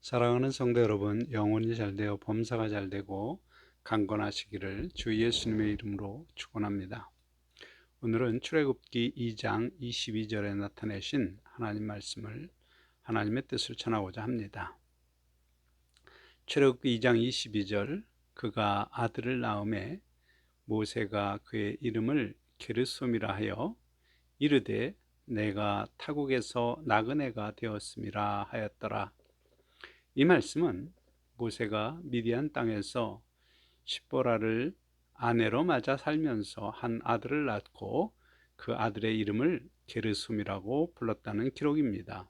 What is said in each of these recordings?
사랑하는 성도 여러분, 영혼이 잘되어 범사가 잘되고 강건하시기를 주 예수님의 이름으로 축원합니다. 오늘은 출애굽기 2장 22절에 나타내신 하나님 말씀을, 하나님의 뜻을 전하고자 합니다. 출애굽기 2장 22절, 그가 아들을 낳음에 모세가 그의 이름을 게르솜이라 하여 이르되 내가 타국에서 나그네가 되었음이라 하였더라. 이 말씀은 모세가 미디안 땅에서 십보라를 아내로 맞아 살면서 한 아들을 낳고 그 아들의 이름을 게르솜이라고 불렀다는 기록입니다.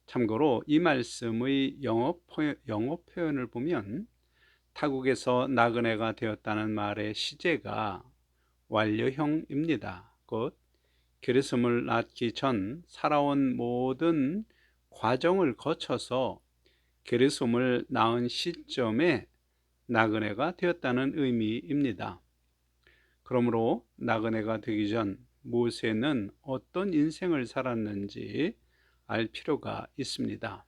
참고로 이 말씀의 영어 표현을 보면 타국에서 나그네가 되었다는 말의 시제가 완료형입니다. 곧 게르솜을 낳기 전 살아온 모든 과정을 거쳐서 게르솜을 낳은 시점에 나그네가 되었다는 의미입니다. 그러므로 나그네가 되기 전 모세는 어떤 인생을 살았는지 알 필요가 있습니다.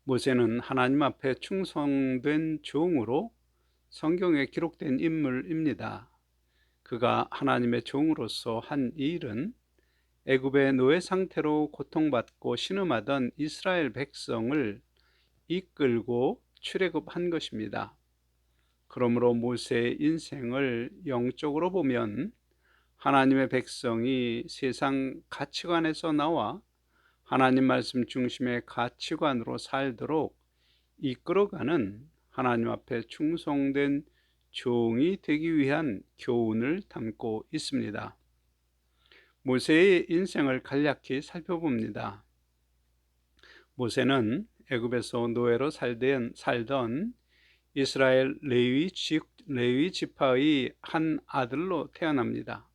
모세는 하나님 앞에 충성된 종으로 성경에 기록된 인물입니다. 그가 하나님의 종으로서 한 일은 애굽의 노예 상태로 고통받고 신음하던 이스라엘 백성을 이끌고 출애굽한 것입니다. 그러므로 모세의 인생을 영적으로 보면 하나님의 백성이 세상 가치관에서 나와 하나님 말씀 중심의 가치관으로 살도록 이끌어가는 하나님 앞에 충성된 종이 되기 위한 교훈을 담고 있습니다. 모세의 인생을 간략히 살펴봅니다. 모세는 애굽에서 노예로 살던 이스라엘 레위 지파의 한 아들로 태어납니다.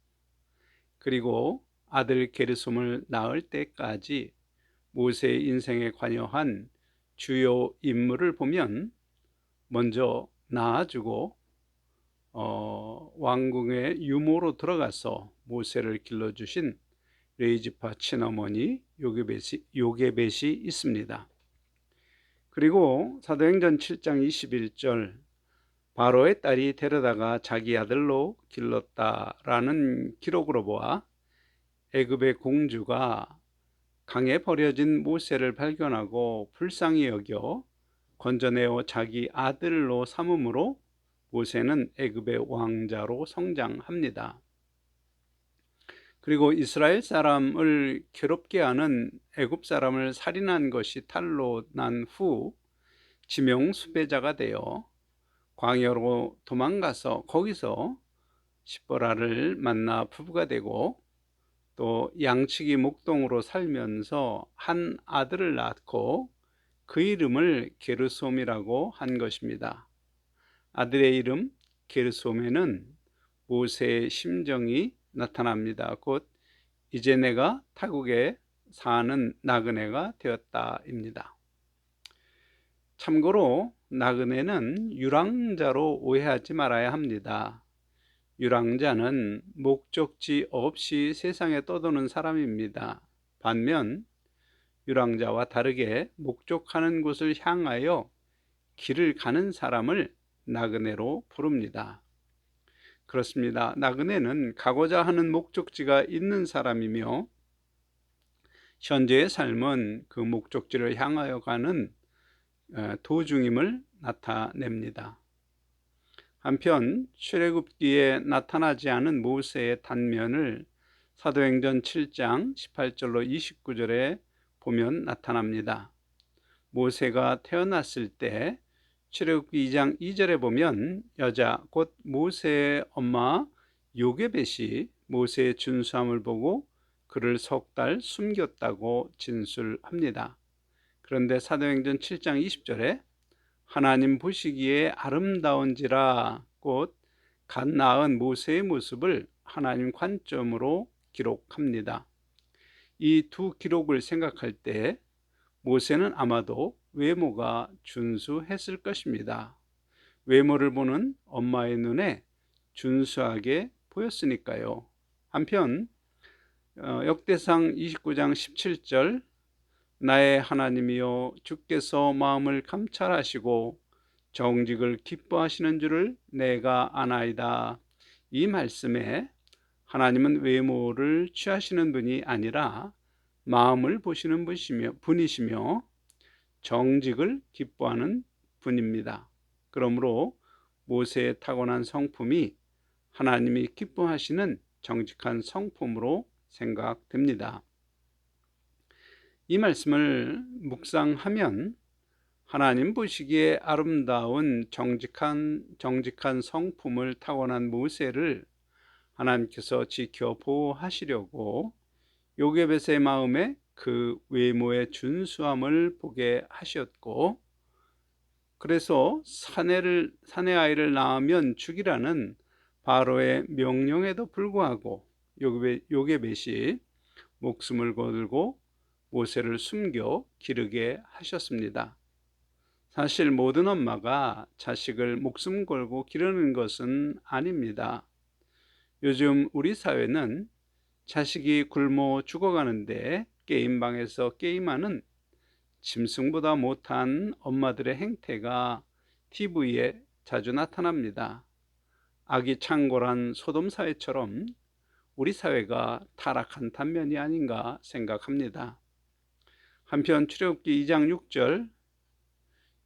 그리고 아들 게르솜을 낳을 때까지 모세의 인생에 관여한 주요 인물을 보면 먼저 낳아주고 왕궁의 유모로 들어가서 모세를 길러주신 레위지파 친어머니 요게벳이 있습니다. 그리고 사도행전 7장 21절, 바로의 딸이 데려다가 자기 아들로 길렀다라는 기록으로 보아 애굽의 공주가 강에 버려진 모세를 발견하고 불쌍히 여겨 건져내어 자기 아들로 삼음으로 모세는 애굽의 왕자로 성장합니다. 그리고 이스라엘 사람을 괴롭게 하는 애굽 사람을 살인한 것이 탈로 난 후 지명 수배자가 되어 광야로 도망가서 거기서 십보라를 만나 부부가 되고 또 양치기 목동으로 살면서 한 아들을 낳고 그 이름을 게르솜이라고 한 것입니다. 아들의 이름 게르솜에는 모세의 심정이 나타납니다. 곧 이제 내가 타국에 사는 나그네가 되었다입니다. 참고로 나그네는 유랑자로 오해하지 말아야 합니다. 유랑자는 목적지 없이 세상에 떠도는 사람입니다. 반면 유랑자와 다르게 목적하는 곳을 향하여 길을 가는 사람을 나그네로 부릅니다. 그렇습니다. 나그네는 가고자 하는 목적지가 있는 사람이며 현재의 삶은 그 목적지를 향하여 가는 도중임을 나타냅니다. 한편 출애굽기에 나타나지 않은 모세의 단면을 사도행전 7장 18절로 29절에 보면 나타납니다. 모세가 태어났을 때 출애굽기 2장 2절에 보면 여자 곧 모세의 엄마 요게벳이 모세의 준수함을 보고 그를 석 달 숨겼다고 진술합니다. 그런데 사도행전 7장 20절에 하나님 보시기에 아름다운지라 곧 갓 낳은 모세의 모습을 하나님 관점으로 기록합니다. 이 두 기록을 생각할 때 모세는 아마도 외모가 준수했을 것입니다. 외모를 보는 엄마의 눈에 준수하게 보였으니까요. 한편 역대상 29장 17절 나의 하나님이여, 주께서 마음을 감찰하시고 정직을 기뻐하시는 줄을 내가 아나이다. 이 말씀에 하나님은 외모를 취하시는 분이 아니라 마음을 보시는 분이시며 정직을 기뻐하는 분입니다. 그러므로 모세의 타고난 성품이 하나님이 기뻐하시는 정직한 성품으로 생각됩니다. 이 말씀을 묵상하면 하나님 보시기에 아름다운 정직한 성품을 타고난 모세를 하나님께서 지켜 보호하시려고 요게벳의 마음에 그 외모의 준수함을 보게 하셨고, 그래서 사내 아이를 낳으면 죽이라는 바로의 명령에도 불구하고 요게벳이 목숨을 걸고 모세를 숨겨 기르게 하셨습니다. 사실 모든 엄마가 자식을 목숨 걸고 기르는 것은 아닙니다. 요즘 우리 사회는 자식이 굶어 죽어가는데 게임방에서 게임하는 짐승보다 못한 엄마들의 행태가 TV에 자주 나타납니다. 아기 창궐한 소돔 사회처럼 우리 사회가 타락한 단면이 아닌가 생각합니다. 한편 출애굽기 2장 6절,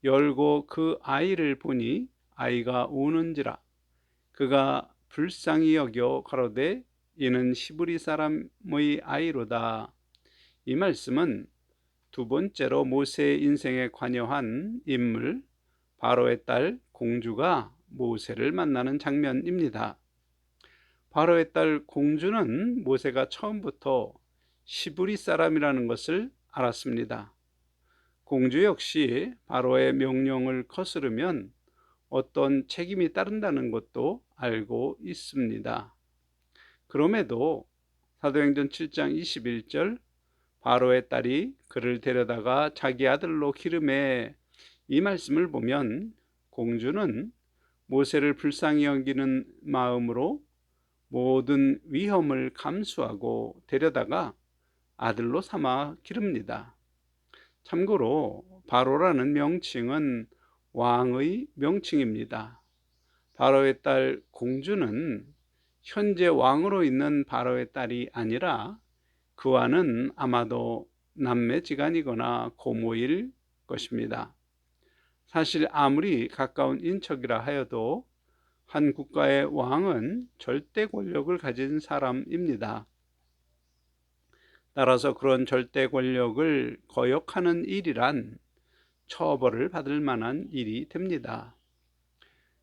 열고 그 아이를 보니 아이가 우는지라 그가 불쌍히 여겨 가로되 이는 히브리 사람의 아이로다. 이 말씀은 두 번째로 모세의 인생에 관여한 인물 바로의 딸 공주가 모세를 만나는 장면입니다. 바로의 딸 공주는 모세가 처음부터 히브리 사람이라는 것을 알았습니다. 공주 역시 바로의 명령을 거스르면 어떤 책임이 따른다는 것도 알고 있습니다. 그럼에도 사도행전 7장 21절, 바로의 딸이 그를 데려다가 자기 아들로 기르매, 이 말씀을 보면 공주는 모세를 불쌍히 여기는 마음으로 모든 위험을 감수하고 데려다가 아들로 삼아 기릅니다. 참고로 바로라는 명칭은 왕의 명칭입니다. 바로의 딸 공주는 현재 왕으로 있는 바로의 딸이 아니라 그와는 아마도 남매지간이거나 고모일 것입니다. 사실 아무리 가까운 인척이라 하여도 한 국가의 왕은 절대 권력을 가진 사람입니다. 따라서 그런 절대 권력을 거역하는 일이란 처벌을 받을 만한 일이 됩니다.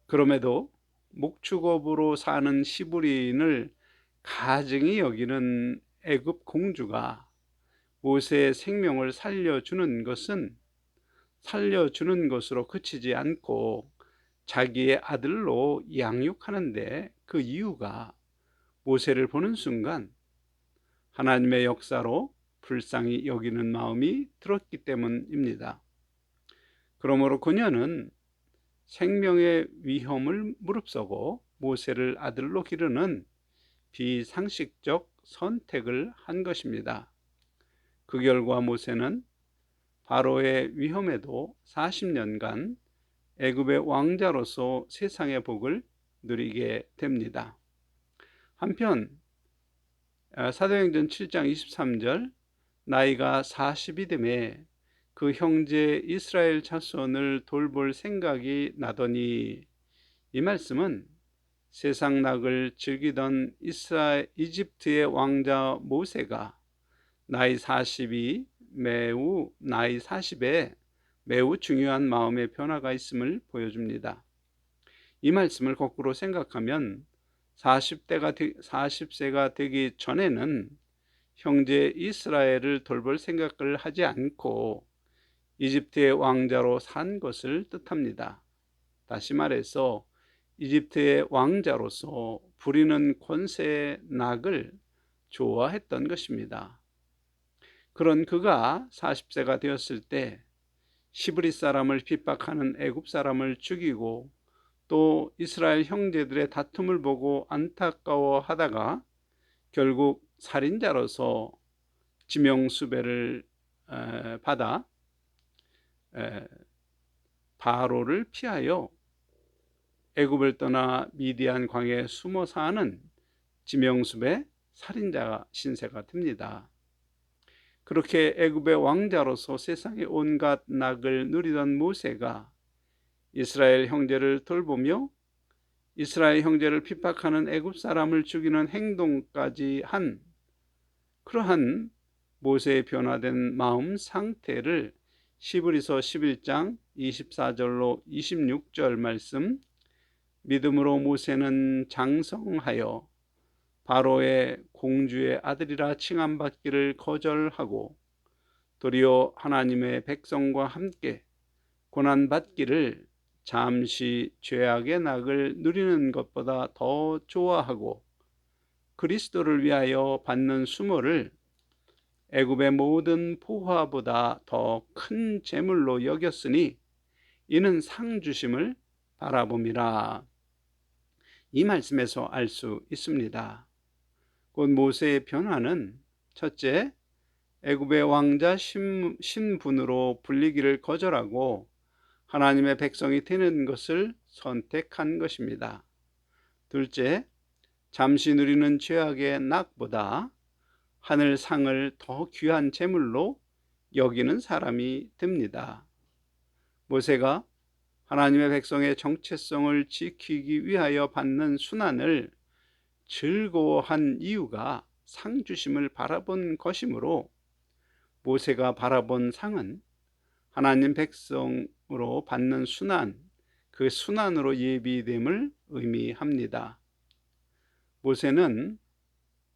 그럼에도 목축업으로 사는 히브리인을 가증히 여기는 애굽 공주가 모세의 생명을 살려주는 것으로 그치지 않고 자기의 아들로 양육하는데 그 이유가 모세를 보는 순간 하나님의 역사로 불쌍히 여기는 마음이 들었기 때문입니다. 그러므로 그녀는 생명의 위험을 무릅쓰고 모세를 아들로 기르는 비상식적 선택을 한 것입니다. 그 결과 모세는 바로의 위험에도 40년간 애굽의 왕자로서 세상의 복을 누리게 됩니다. 한편 사도행전 7장 23절, 나이가 40이 되매 그 형제 이스라엘 자손을 돌볼 생각이 나더니, 이 말씀은 세상 낙을 즐기던 이집트의 왕자 모세가 나이 40에 매우 중요한 마음의 변화가 있음을 보여줍니다. 이 말씀을 거꾸로 생각하면 40세가 되기 전에는 형제 이스라엘을 돌볼 생각을 하지 않고 이집트의 왕자로 산 것을 뜻합니다. 다시 말해서 이집트의 왕자로서 부리는 권세의 낙을 좋아했던 것입니다. 그런 그가 40세가 되었을 때 히브리 사람을 핍박하는 애굽 사람을 죽이고 또 이스라엘 형제들의 다툼을 보고 안타까워하다가 결국 살인자로서 지명수배를 받아 바로를 피하여 애굽을 떠나 미디안 광야에 숨어 사는 지명수배 살인자 신세가 됩니다. 그렇게 애굽의 왕자로서 세상의 온갖 낙을 누리던 모세가 이스라엘 형제를 돌보며 이스라엘 형제를 핍박하는 애굽 사람을 죽이는 행동까지 한 그러한 모세의 변화된 마음 상태를 히브리서 11장 24절로 26절 말씀, 믿음으로 모세는 장성하여 바로의 공주의 아들이라 칭함받기를 거절하고 도리어 하나님의 백성과 함께 고난받기를 잠시 죄악의 낙을 누리는 것보다 더 좋아하고 그리스도를 위하여 받는 수모를 애굽의 모든 포화보다 더 큰 재물로 여겼으니 이는 상 주심을 바라봄이라. 이 말씀에서 알 수 있습니다. 곧 모세의 변화는 첫째, 애굽의 왕자 신분으로 불리기를 거절하고 하나님의 백성이 되는 것을 선택한 것입니다. 둘째, 잠시 누리는 죄악의 낙보다 하늘 상을 더 귀한 재물로 여기는 사람이 됩니다. 모세가 하나님의 백성의 정체성을 지키기 위하여 받는 순환을 즐거워한 이유가 상 주심을 바라본 것이므로 모세가 바라본 상은 하나님 백성으로 받는 순환, 그 순환으로 예비됨을 의미합니다. 모세는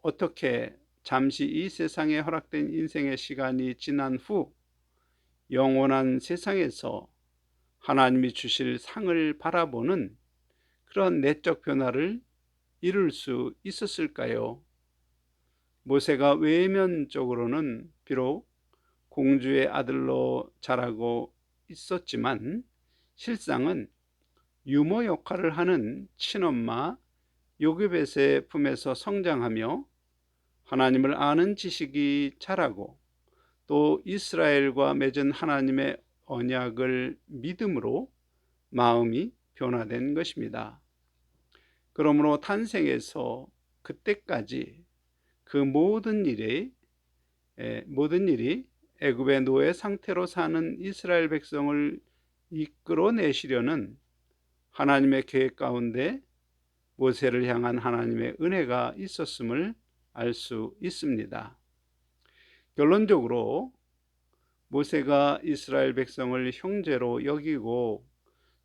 어떻게 잠시 이 세상에 허락된 인생의 시간이 지난 후 영원한 세상에서 하나님이 주실 상을 바라보는 그런 내적 변화를 이룰 수 있었을까요? 모세가 외면적으로는 비록 공주의 아들로 자라고 있었지만 실상은 유모 역할을 하는 친엄마 요게벳의 품에서 성장하며 하나님을 아는 지식이 자라고 또 이스라엘과 맺은 하나님의 언약을 믿음으로 마음이 변화된 것입니다. 그러므로 탄생에서 그때까지 그 모든 일이 애굽의 노예 상태로 사는 이스라엘 백성을 이끌어내시려는 하나님의 계획 가운데 모세를 향한 하나님의 은혜가 있었음을 알 수 있습니다. 결론적으로 모세가 이스라엘 백성을 형제로 여기고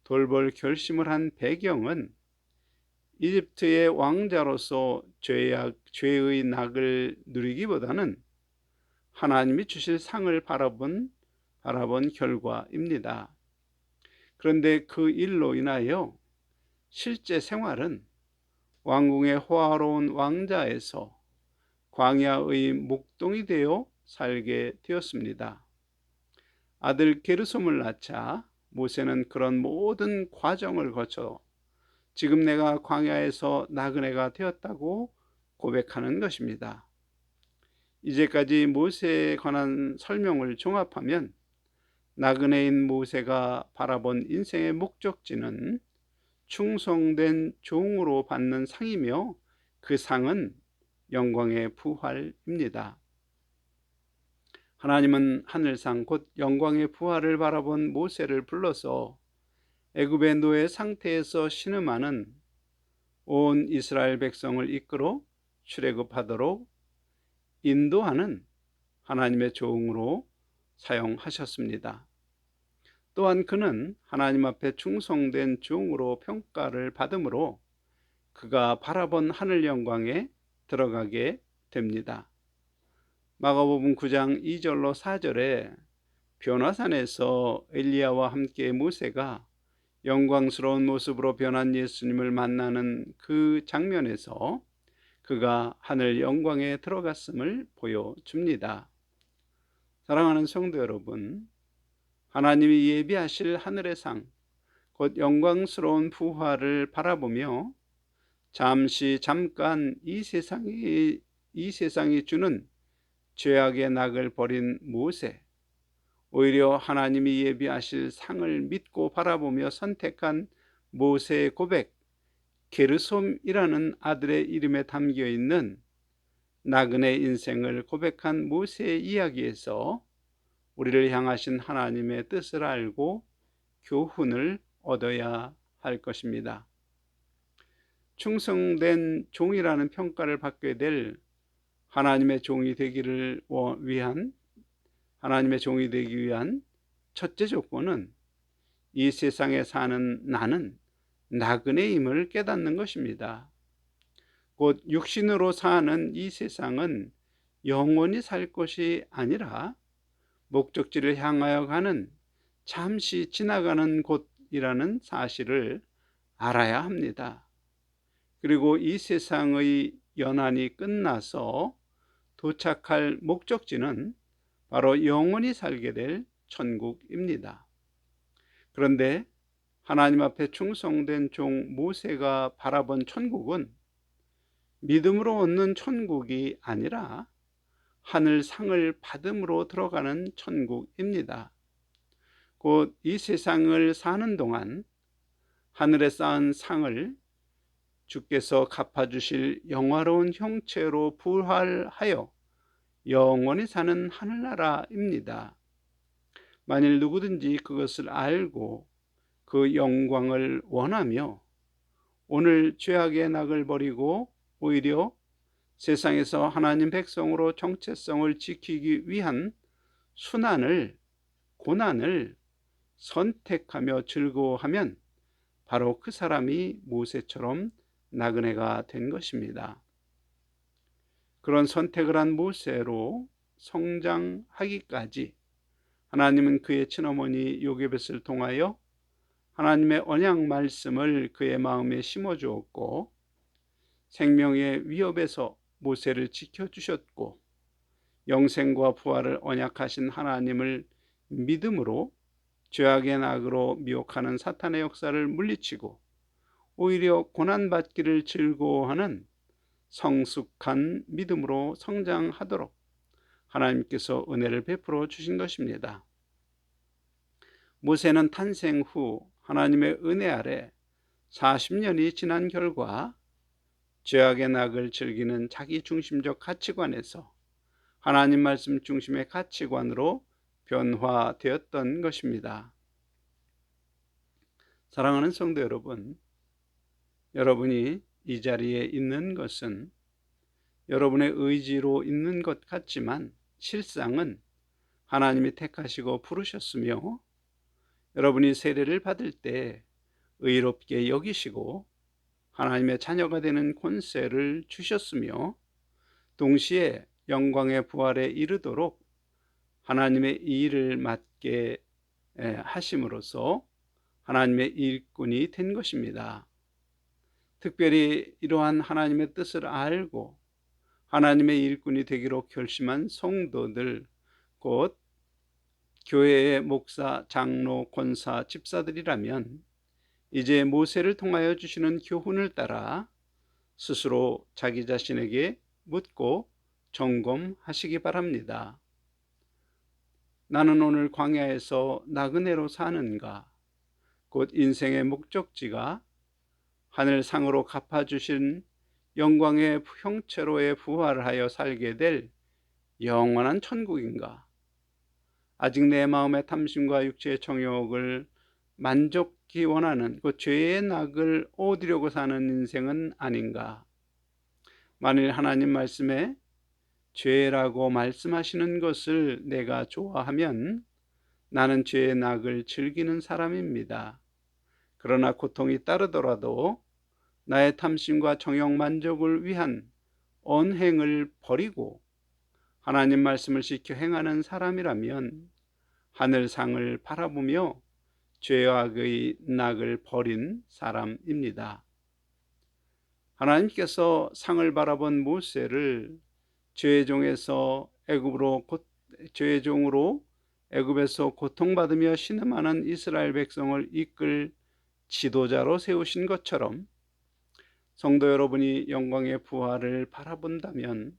돌볼 결심을 한 배경은 이집트의 왕자로서 죄의 낙을 누리기보다는 하나님이 주실 상을 바라본 결과입니다. 그런데 그 일로 인하여 실제 생활은 왕궁의 호화로운 왕자에서 광야의 목동이 되어 살게 되었습니다. 아들 게르솜을 낳자 모세는 그런 모든 과정을 거쳐 지금 내가 광야에서 나그네가 되었다고 고백하는 것입니다. 이제까지 모세에 관한 설명을 종합하면 나그네인 모세가 바라본 인생의 목적지는 충성된 종으로 받는 상이며 그 상은 영광의 부활입니다. 하나님은 하늘상 곧 영광의 부활을 바라본 모세를 불러서 애굽의 노예 상태에서 신음하는 온 이스라엘 백성을 이끌어 출애굽하도록 인도하는 하나님의 종으로 사용하셨습니다. 또한 그는 하나님 앞에 충성된 종으로 평가를 받으므로 그가 바라본 하늘 영광에 들어가게 됩니다. 마가복음 9장 2절로 4절에 변화산에서 엘리야와 함께 모세가 영광스러운 모습으로 변한 예수님을 만나는 그 장면에서 그가 하늘 영광에 들어갔음을 보여줍니다. 사랑하는 성도 여러분, 하나님이 예비하실 하늘의 상, 곧 영광스러운 부활을 바라보며 잠깐 이 세상이 주는 죄악의 낙을 버린 모세, 오히려 하나님이 예비하실 상을 믿고 바라보며 선택한 모세의 고백, 게르솜이라는 아들의 이름에 담겨 있는 나그네 인생을 고백한 모세의 이야기에서 우리를 향하신 하나님의 뜻을 알고 교훈을 얻어야 할 것입니다. 충성된 종이라는 평가를 받게 될 하나님의 종이 되기를 위한 하나님의 종이 되기 위한 첫째 조건은 이 세상에 사는 나는 나그네임을 깨닫는 것입니다. 곧 육신으로 사는 이 세상은 영원히 살 것이 아니라 목적지를 향하여 가는 잠시 지나가는 곳이라는 사실을 알아야 합니다. 그리고 이 세상의 연한이 끝나서 도착할 목적지는 바로 영원히 살게 될 천국입니다. 그런데 하나님 앞에 충성된 종 모세가 바라본 천국은 믿음으로 얻는 천국이 아니라 하늘 상을 받음으로 들어가는 천국입니다. 곧 이 세상을 사는 동안 하늘에 쌓은 상을 주께서 갚아주실 영화로운 형체로 부활하여 영원히 사는 하늘나라입니다. 만일 누구든지 그것을 알고 그 영광을 원하며 오늘 죄악의 낙을 버리고 오히려 세상에서 하나님 백성으로 정체성을 지키기 위한 순환을, 고난을 선택하며 즐거워하면 바로 그 사람이 모세처럼 나그네가 된 것입니다. 그런 선택을 한 모세로 성장하기까지 하나님은 그의 친어머니 요게벳을 통하여 하나님의 언약 말씀을 그의 마음에 심어주었고 생명의 위협에서 모세를 지켜주셨고 영생과 부활을 언약하신 하나님을 믿음으로 죄악의 낙으로 미혹하는 사탄의 역사를 물리치고 오히려 고난받기를 즐거워하는 성숙한 믿음으로 성장하도록 하나님께서 은혜를 베풀어 주신 것입니다. 모세는 탄생 후 하나님의 은혜 아래 40년이 지난 결과 죄악의 낙을 즐기는 자기 중심적 가치관에서 하나님 말씀 중심의 가치관으로 변화되었던 것입니다. 사랑하는 성도 여러분, 여러분이 이 자리에 있는 것은 여러분의 의지로 있는 것 같지만 실상은 하나님이 택하시고 부르셨으며 여러분이 세례를 받을 때 의롭게 여기시고 하나님의 자녀가 되는 권세를 주셨으며 동시에 영광의 부활에 이르도록 하나님의 일을 맡게 하심으로써 하나님의 일꾼이 된 것입니다. 특별히 이러한 하나님의 뜻을 알고 하나님의 일꾼이 되기로 결심한 성도들, 곧 교회의 목사, 장로, 권사, 집사들이라면 이제 모세를 통하여 주시는 교훈을 따라 스스로 자기 자신에게 묻고 점검하시기 바랍니다. 나는 오늘 광야에서 나그네로 사는가? 곧 인생의 목적지가 하늘 상으로 갚아주신 영광의 형체로의 부활하여 살게 될 영원한 천국인가? 아직 내 마음의 탐심과 육체의 정욕을 만족히 원하는 그 죄의 낙을 얻으려고 사는 인생은 아닌가? 만일 하나님 말씀에 죄라고 말씀하시는 것을 내가 좋아하면 나는 죄의 낙을 즐기는 사람입니다. 그러나 고통이 따르더라도 나의 탐심과 정욕 만족을 위한 언행을 버리고 하나님 말씀을 지켜 행하는 사람이라면 하늘상을 바라보며 죄악의 낙을 버린 사람입니다. 하나님께서 상을 바라본 모세를 죄의 종으로 애굽에서 고통받으며 신음하는 이스라엘 백성을 이끌 지도자로 세우신 것처럼 성도 여러분이 영광의 부활을 바라본다면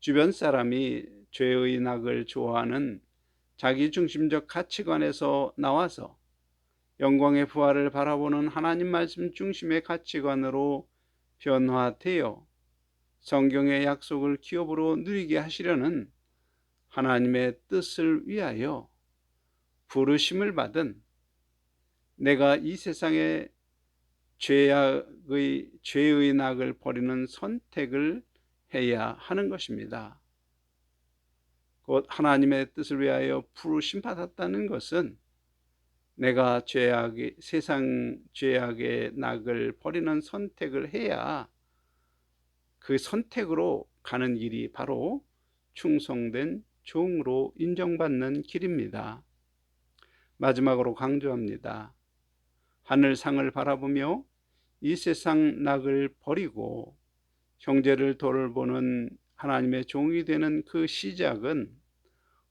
주변 사람이 죄의 낙을 좋아하는 자기중심적 가치관에서 나와서 영광의 부활을 바라보는 하나님 말씀 중심의 가치관으로 변화되어 성경의 약속을 기업으로 누리게 하시려는 하나님의 뜻을 위하여 부르심을 받은 내가 이 세상의 죄의 낙을 버리는 선택을 해야 하는 것입니다. 곧 하나님의 뜻을 위하여 부르심 받았다는 것은 내가 세상 죄악의 낙을 버리는 선택을 해야 그 선택으로 가는 길이 바로 충성된 종으로 인정받는 길입니다. 마지막으로 강조합니다. 하늘상을 바라보며 이 세상 낙을 버리고 형제를 돌보는 하나님의 종이 되는 그 시작은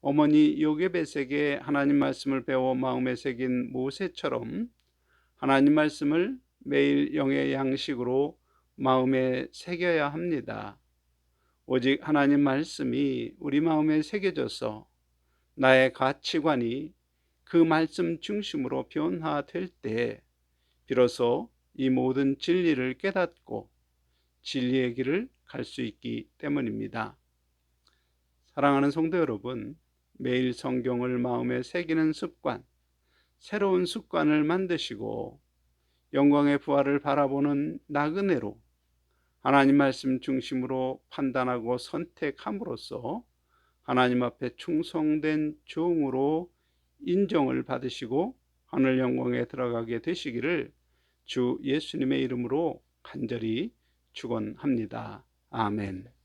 어머니 요게벳에게 하나님 말씀을 배워 마음에 새긴 모세처럼 하나님 말씀을 매일 영의 양식으로 마음에 새겨야 합니다. 오직 하나님 말씀이 우리 마음에 새겨져서 나의 가치관이 그 말씀 중심으로 변화될 때 비로소 이 모든 진리를 깨닫고 진리의 길을 갈 수 있기 때문입니다. 사랑하는 성도 여러분, 매일 성경을 마음에 새기는 습관, 새로운 습관을 만드시고 영광의 부활을 바라보는 나그네로 하나님 말씀 중심으로 판단하고 선택함으로써 하나님 앞에 충성된 종으로 인정을 받으시고 하늘 영광에 들어가게 되시기를 주 예수님의 이름으로 간절히 축원합니다. 아멘.